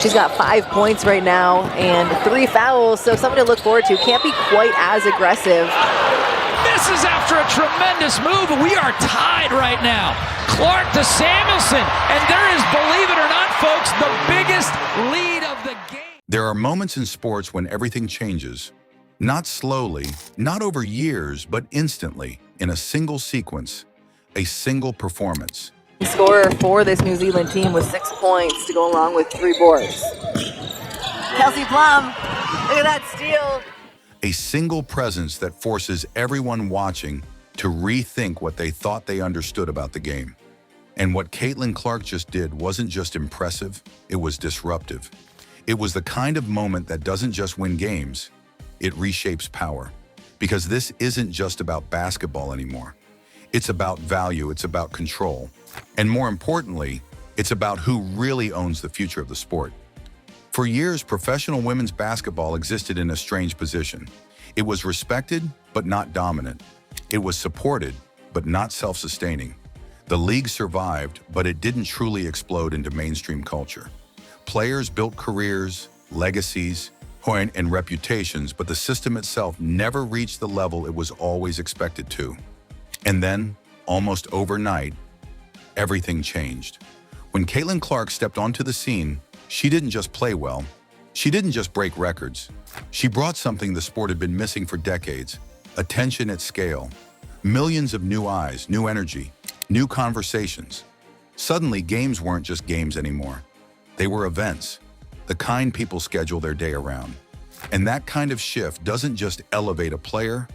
She's got 5 points right now and 3 fouls, so something to look forward to. Can't be quite as aggressive. Misses after a tremendous move, and we are tied right now. Clark to Samuelson, and there is, believe it or not, folks, the biggest lead of the game. There are moments in sports when everything changes. Not slowly, not over years, but instantly, in a single sequence, a single performance. Scorer for this New Zealand team with 6 points to go along with 3 boards. Kelsey Plum, look at that steal. A single presence that forces everyone watching to rethink what they thought they understood about the game. And what Caitlin Clark just did wasn't just impressive, it was disruptive. It was the kind of moment that doesn't just win games, it reshapes power. Because this isn't just about basketball anymore. It's about value, it's about control. And more importantly, it's about who really owns the future of the sport. For years, professional women's basketball existed in a strange position. It was respected, but not dominant. It was supported, but not self-sustaining. The league survived, but it didn't truly explode into mainstream culture. Players built careers, legacies, and reputations, but the system itself never reached the level it was always expected to. And then, almost overnight, everything changed. When Caitlin Clark stepped onto the scene, she didn't just play well. She didn't just break records. She brought something the sport had been missing for decades: attention at scale. Millions of new eyes, new energy, new conversations. Suddenly, games weren't just games anymore. They were events, the kind people schedule their day around. And that kind of shift doesn't just elevate a player,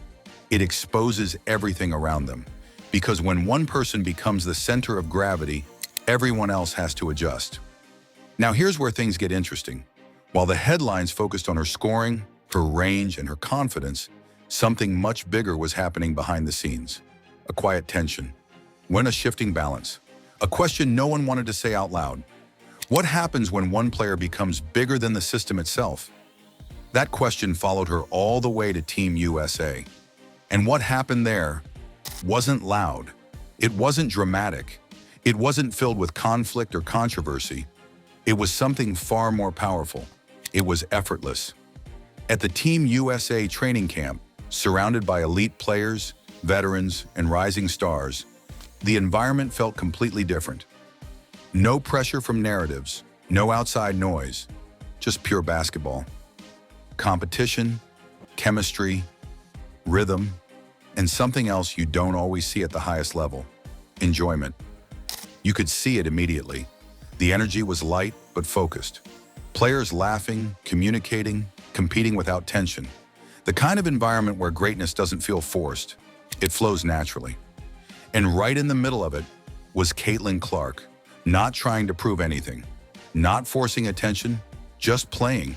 it exposes everything around them. Because when one person becomes the center of gravity, everyone else has to adjust. Now here's where things get interesting. While the headlines focused on her scoring, her range, and her confidence, something much bigger was happening behind the scenes. A quiet tension. When a shifting balance. A question no one wanted to say out loud. What happens when one player becomes bigger than the system itself? That question followed her all the way to Team USA. And what happened there wasn't loud. It wasn't dramatic. It wasn't filled with conflict or controversy. It was something far more powerful. It was effortless. At the Team USA training camp, surrounded by elite players, veterans, and rising stars, the environment felt completely different. No pressure from narratives, no outside noise, just pure basketball. Competition, chemistry, rhythm, and something else you don't always see at the highest level: enjoyment. You could see it immediately. The energy was light but focused. Players laughing, communicating, competing without tension. The kind of environment where greatness doesn't feel forced. It flows naturally. And right in the middle of it was Caitlin Clark, not trying to prove anything, not forcing attention, just playing.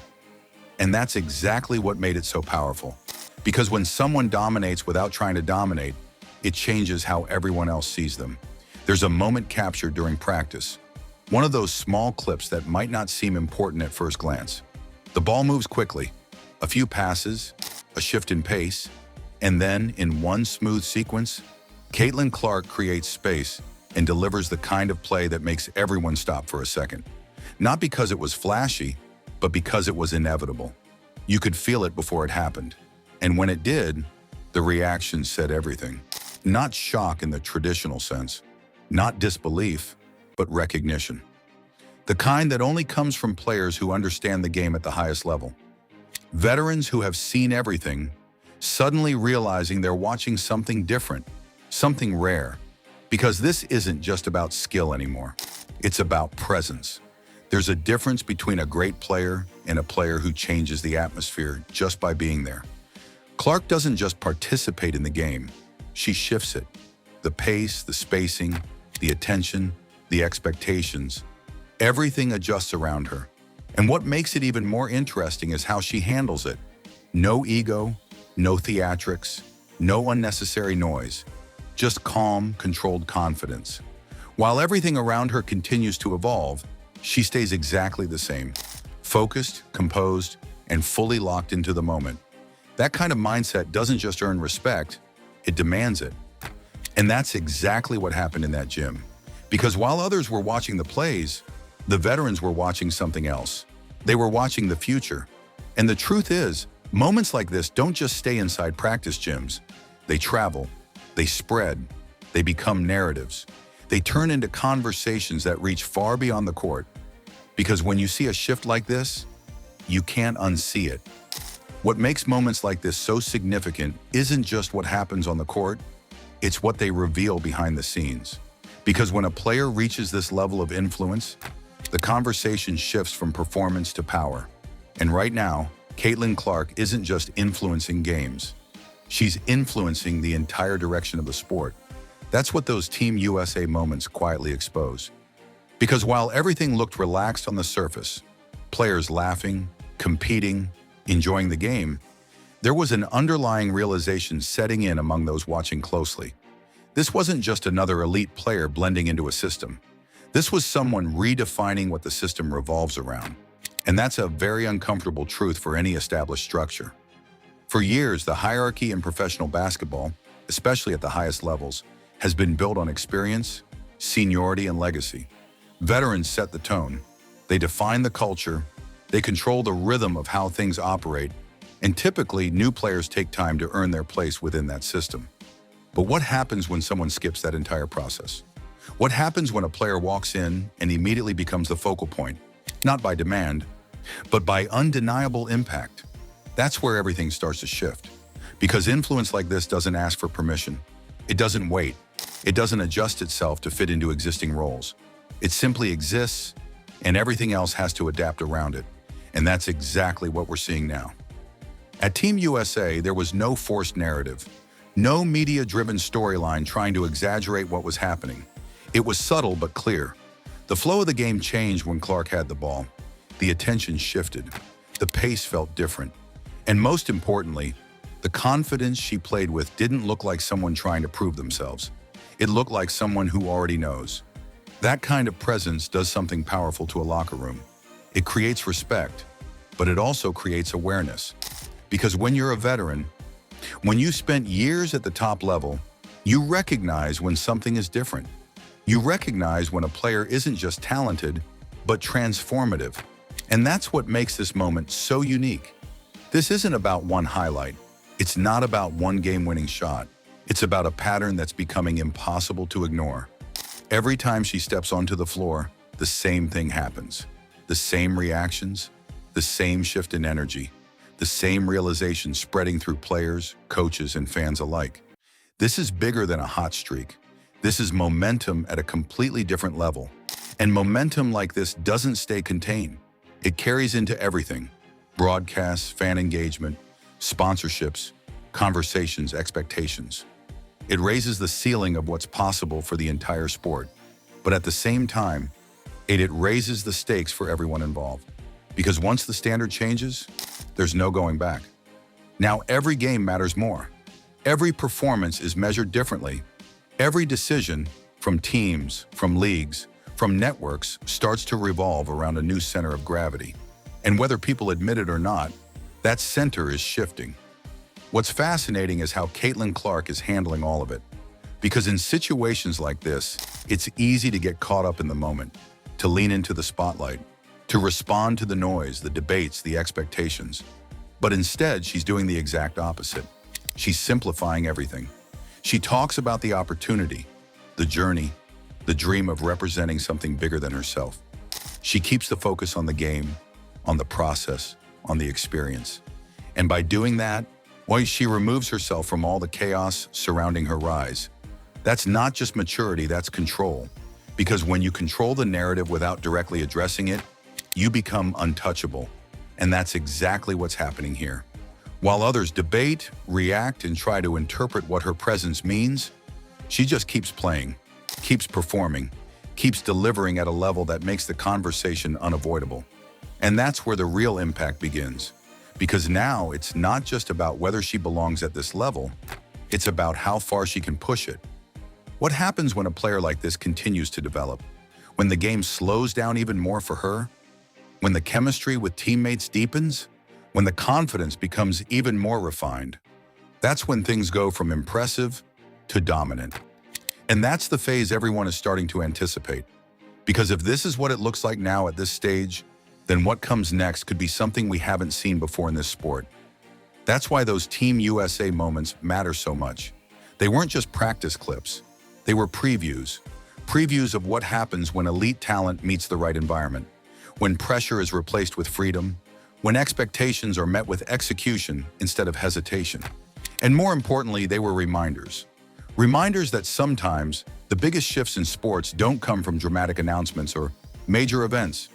And that's exactly what made it so powerful. Because when someone dominates without trying to dominate, it changes how everyone else sees them. There's a moment captured during practice. One of those small clips that might not seem important at first glance. The ball moves quickly, a few passes, a shift in pace, and then, in one smooth sequence, Caitlin Clark creates space and delivers the kind of play that makes everyone stop for a second. Not because it was flashy, but because it was inevitable. You could feel it before it happened. And when it did, the reaction said everything. Not shock in the traditional sense, not disbelief, but recognition. The kind that only comes from players who understand the game at the highest level. Veterans who have seen everything, suddenly realizing they're watching something different, something rare. Because this isn't just about skill anymore. It's about presence. There's a difference between a great player and a player who changes the atmosphere just by being there. Clark doesn't just participate in the game, she shifts it. The pace, the spacing, the attention, the expectations, everything adjusts around her. And what makes it even more interesting is how she handles it. No ego, no theatrics, no unnecessary noise, just calm, controlled confidence. While everything around her continues to evolve, she stays exactly the same, focused, composed, and fully locked into the moment. That kind of mindset doesn't just earn respect, it demands it. And that's exactly what happened in that gym. Because while others were watching the plays, the veterans were watching something else. They were watching the future. And the truth is, moments like this don't just stay inside practice gyms. They travel, they spread, they become narratives. They turn into conversations that reach far beyond the court. Because when you see a shift like this, you can't unsee it. What makes moments like this so significant isn't just what happens on the court, it's what they reveal behind the scenes. Because when a player reaches this level of influence, the conversation shifts from performance to power. And right now, Caitlin Clark isn't just influencing games. She's influencing the entire direction of the sport. That's what those Team USA moments quietly expose. Because while everything looked relaxed on the surface, players laughing, competing, enjoying the game, there was an underlying realization setting in among those watching closely. This wasn't just another elite player blending into a system. This was someone redefining what the system revolves around. And that's a very uncomfortable truth for any established structure. For years, the hierarchy in professional basketball, especially at the highest levels, has been built on experience, seniority, and legacy. Veterans set the tone. They define the culture. They control the rhythm of how things operate. And typically, new players take time to earn their place within that system. But what happens when someone skips that entire process? What happens when a player walks in and immediately becomes the focal point? Not by demand, but by undeniable impact. That's where everything starts to shift. Because influence like this doesn't ask for permission. It doesn't wait. It doesn't adjust itself to fit into existing roles. It simply exists, and everything else has to adapt around it. And that's exactly what we're seeing now. At Team USA, there was no forced narrative, no media-driven storyline trying to exaggerate what was happening. It was subtle but clear. The flow of the game changed when Clark had the ball. The attention shifted. The pace felt different. And most importantly, the confidence she played with didn't look like someone trying to prove themselves. It looked like someone who already knows. That kind of presence does something powerful to a locker room. It creates respect, but it also creates awareness. Because when you're a veteran, when you spent years at the top level, you recognize when something is different. You recognize when a player isn't just talented, but transformative. And that's what makes this moment so unique. This isn't about one highlight. It's not about one game-winning shot. It's about a pattern that's becoming impossible to ignore. Every time she steps onto the floor, the same thing happens. The same reactions, the same shift in energy, the same realization spreading through players, coaches, and fans alike. This is bigger than a hot streak. This is momentum at a completely different level. And momentum like this doesn't stay contained. It carries into everything: broadcasts, fan engagement, sponsorships, conversations, expectations. It raises the ceiling of what's possible for the entire sport. But at the same time, it raises the stakes for everyone involved. Because once the standard changes, there's no going back. Now every game matters more. Every performance is measured differently. Every decision, from teams, from leagues, from networks, starts to revolve around a new center of gravity. And whether people admit it or not, that center is shifting. What's fascinating is how Caitlin Clark is handling all of it. Because in situations like this, it's easy to get caught up in the moment, to lean into the spotlight, to respond to the noise, the debates, the expectations. But instead, she's doing the exact opposite. She's simplifying everything. She talks about the opportunity, the journey, the dream of representing something bigger than herself. She keeps the focus on the game, on the process, on the experience. And by doing that, well, she removes herself from all the chaos surrounding her rise. That's not just maturity, that's control. Because when you control the narrative without directly addressing it, you become untouchable. And that's exactly what's happening here. While others debate, react, and try to interpret what her presence means, she just keeps playing, keeps performing, keeps delivering at a level that makes the conversation unavoidable. And that's where the real impact begins. Because now it's not just about whether she belongs at this level, it's about how far she can push it. What happens when a player like this continues to develop? When the game slows down even more for her? When the chemistry with teammates deepens? When the confidence becomes even more refined? That's when things go from impressive to dominant. And that's the phase everyone is starting to anticipate. Because if this is what it looks like now at this stage, then what comes next could be something we haven't seen before in this sport. That's why those Team USA moments matter so much. They weren't just practice clips. They were previews. Previews of what happens when elite talent meets the right environment, when pressure is replaced with freedom, when expectations are met with execution instead of hesitation. And more importantly, they were reminders. Reminders that sometimes the biggest shifts in sports don't come from dramatic announcements or major events.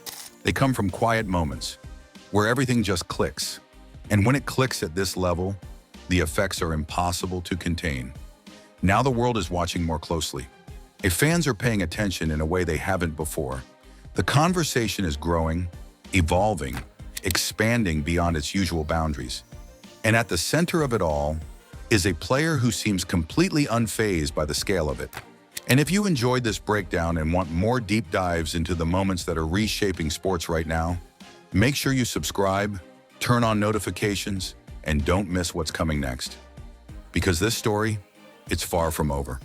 They come from quiet moments where everything just clicks. And when it clicks at this level, the effects are impossible to contain. Now the world is watching more closely. Fans are paying attention in a way they haven't before. The conversation is growing, evolving, expanding beyond its usual boundaries. And at the center of it all is a player who seems completely unfazed by the scale of it. And if you enjoyed this breakdown and want more deep dives into the moments that are reshaping sports right now, make sure you subscribe, turn on notifications, and don't miss what's coming next. Because this story, it's far from over.